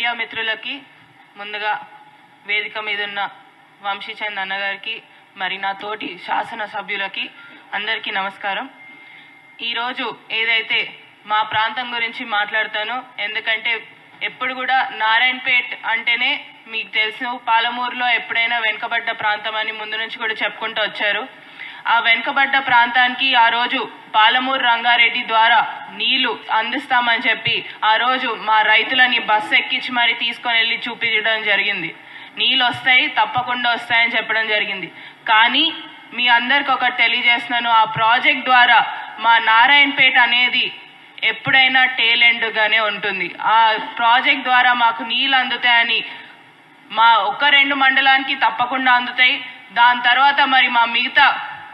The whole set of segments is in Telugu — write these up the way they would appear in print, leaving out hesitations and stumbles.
మీడియా మిత్రులకి ముందుగా వేదిక మీద ఉన్న వంశీచంద్ అన్నగారికి మరి నా తోటి శాసన సభ్యులకి అందరికీ నమస్కారం. ఈరోజు ఏదైతే మా ప్రాంతం గురించి మాట్లాడతానో, ఎందుకంటే ఎప్పుడు కూడా నారాయణపేట్ అంటేనే మీకు తెలుసు, పాలమూరులో ఎప్పుడైనా వెనుకబడ్డ ప్రాంతం అని ముందు నుంచి కూడా చెప్పుకుంటూ వచ్చారు. ఆ వెనుకబడ్డ ప్రాంతానికి ఆ రోజు పాలమూరు రంగారెడ్డి ద్వారా నీళ్లు అందిస్తామని చెప్పి ఆ రోజు మా రైతులని బస్సు ఎక్కించి మరి తీసుకొని వెళ్ళి చూపించడం జరిగింది. నీళ్ళు వస్తాయి, తప్పకుండా వస్తాయని చెప్పడం జరిగింది. కానీ మీ అందరికి ఒకటి తెలియజేస్తున్నాను, ఆ ప్రాజెక్ట్ ద్వారా మా నారాయణపేట అనేది ఎప్పుడైనా టేల్ ఎండ్గానే ఉంటుంది. ఆ ప్రాజెక్ట్ ద్వారా మాకు నీళ్ళు అందుతాయని మా 1-2 మండలానికి తప్పకుండా అందుతాయి. దాని తర్వాత మరి మా మిగతా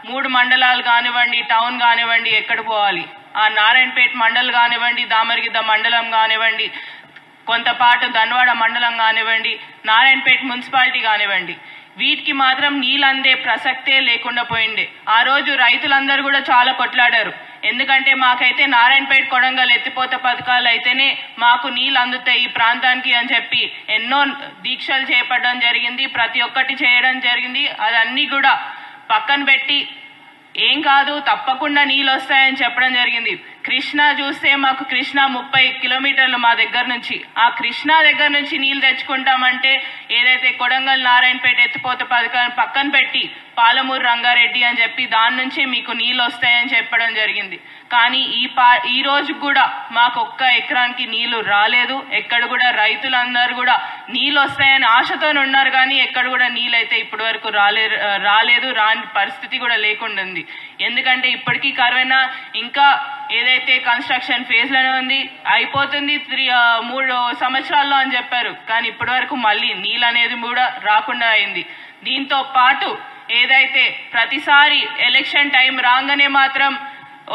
3 మండలాలు కానివ్వండి, టౌన్ కానివ్వండి, ఎక్కడ పోవాలి? ఆ నారాయణపేట మండలం కానివ్వండి, దామరగిద్ద మండలం కానివ్వండి, కొంతపాటు ధన్వాడ మండలం కానివ్వండి, నారాయణపేట మున్సిపాలిటీ కానివ్వండి, వీటికి మాత్రం నీళ్ళు అందే ప్రసక్తే లేకుండా పోయిండే. ఆ రోజు రైతులందరూ కూడా చాలా కొట్లాడారు. ఎందుకంటే మాకైతే నారాయణపేట కొడంగల్ ఎత్తిపోత పథకాలు అయితేనే మాకు నీళ్ళు అందుతాయి ఈ ప్రాంతానికి అని చెప్పి ఎన్నో దీక్షలు చేపట్టడం జరిగింది. ప్రతి ఒక్కటి చేయడం జరిగింది. అదన్నీ కూడా పక్కన పెట్టి ఏం కాదు, తప్పకుండా నీళ్ళు వస్తాయని చెప్పడం జరిగింది. కృష్ణా చూస్తే మాకు కృష్ణా 30 కిలోమీటర్లు మా దగ్గర నుంచి. ఆ కృష్ణా దగ్గర నుంచి నీళ్ళు తెచ్చుకుంటామంటే ఏదైతే కొడంగల్ నారాయణపేట ఎత్తిపోత పథకాన్ని పక్కన పెట్టి పాలమూరు రంగారెడ్డి అని చెప్పి దాని నుంచి మీకు నీళ్ళు వస్తాయని చెప్పడం జరిగింది. కానీ ఈ రోజు కూడా మాకు 1 ఎకరానికి నీళ్లు రాలేదు. ఎక్కడ కూడా రైతులందరూ కూడా నీళ్ళు వస్తాయని ఆశతో ఉన్నారు, కానీ ఎక్కడ కూడా నీళ్ళు అయితే ఇప్పటి వరకు రాలేదు. రాని పరిస్థితి కూడా లేకుండా ఉంది. ఎందుకంటే ఇప్పటికీ కరోనా ఇంకా ఏదైతే కన్స్ట్రక్షన్ ఫేజ్ లోనే ఉంది, అయిపోతుంది 3 సంవత్సరాల్లో అని చెప్పారు. కానీ ఇప్పటి వరకు మళ్ళీ నీళ్ళు అనేది కూడా రాకుండా అయింది. దీంతో పాటు ఏదైతే ప్రతిసారి ఎలక్షన్ టైం రాగానే మాత్రం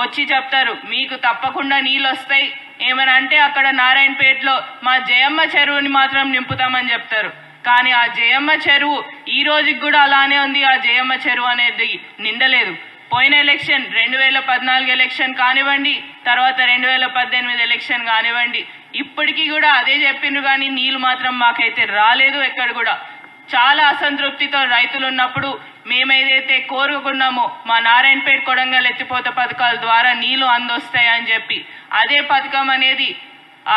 వచ్చి చెప్తారు మీకు తప్పకుండా నీళ్ళు వస్తాయి, ఏమని అంటే అక్కడ నారాయణపేటలో మా జయమ్మ చెరువుని మాత్రం నింపుతామని చెప్తారు. కానీ ఆ జయమ్మ చెరువు ఈ రోజుకి కూడా అలానే ఉంది. ఆ జయమ్మ చెరువు అనేది నిండలేదు. పోయిన ఎలక్షన్ 2014 ఎలక్షన్ కానివ్వండి, తర్వాత 2018 ఎలక్షన్ కానివ్వండి, ఇప్పటికీ కూడా అదే చెప్పిండ్రు, కానీ నీళ్ళు మాత్రం మాకైతే రాలేదు. ఎక్కడ కూడా చాలా అసంతృప్తితో రైతులు ఉన్నప్పుడు మేమేదైతే కోరుకున్నామో మా నారాయణపేట కొడంగల్ ఎత్తిపోత పథకాల ద్వారా నీళ్లు అందొస్తాయని చెప్పి అదే పథకం అనేది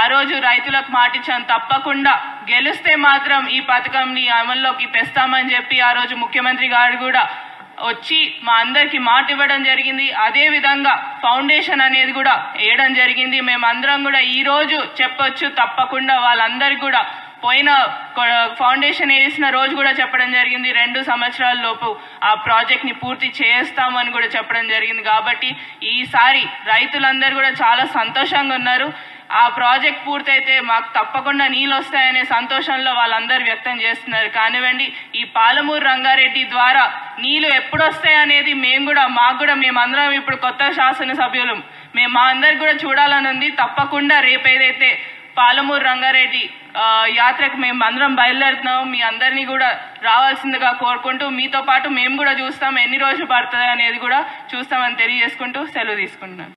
ఆ రోజు రైతులకు మాటిచ్చాం. తప్పకుండా గెలిస్తే మాత్రం ఈ పథకంని అమల్లోకి తెస్తామని చెప్పి ఆ రోజు ముఖ్యమంత్రి గారు కూడా వచ్చి మా అందరికి మాట ఇవ్వడం జరిగింది. అదే విధంగా ఫౌండేషన్ అనేది కూడా వేయడం జరిగింది. మేమందరం కూడా ఈ రోజు చెప్పొచ్చు, తప్పకుండా వాళ్ళందరికీ కూడా పోయిన ఫౌండేషన్ వేసిన రోజు కూడా చెప్పడం జరిగింది 2 సంవత్సరాల లోపు ఆ ప్రాజెక్ట్ ని పూర్తి చేస్తామని కూడా చెప్పడం జరిగింది. కాబట్టి ఈసారి రైతులందరూ కూడా చాలా సంతోషంగా ఉన్నారు. ఆ ప్రాజెక్ట్ పూర్తయితే మాకు తప్పకుండా నీళ్ళు వస్తాయనే సంతోషంలో వాళ్ళందరూ వ్యక్తం చేస్తున్నారు. కానివ్వండి, ఈ పాలమూరు రంగారెడ్డి ద్వారా నీళ్లు ఎప్పుడు వస్తాయనేది మేమందరం ఇప్పుడు కొత్త శాసనసభ్యులు మా అందరికి కూడా చూడాలని ఉంది. తప్పకుండా రేపు ఏదైతే పాలమూరు రంగారెడ్డి యాత్రకు మేము అందరం బయలుదేరుతున్నాము, మీ అందరినీ కూడా రావాల్సిందిగా కోరుకుంటూ మీతో పాటు మేము కూడా చూస్తాం, ఎన్ని రోజులు పడుతుంది అనేది కూడా చూస్తామని తెలియజేసుకుంటూ సెలవు తీసుకుంటున్నాను.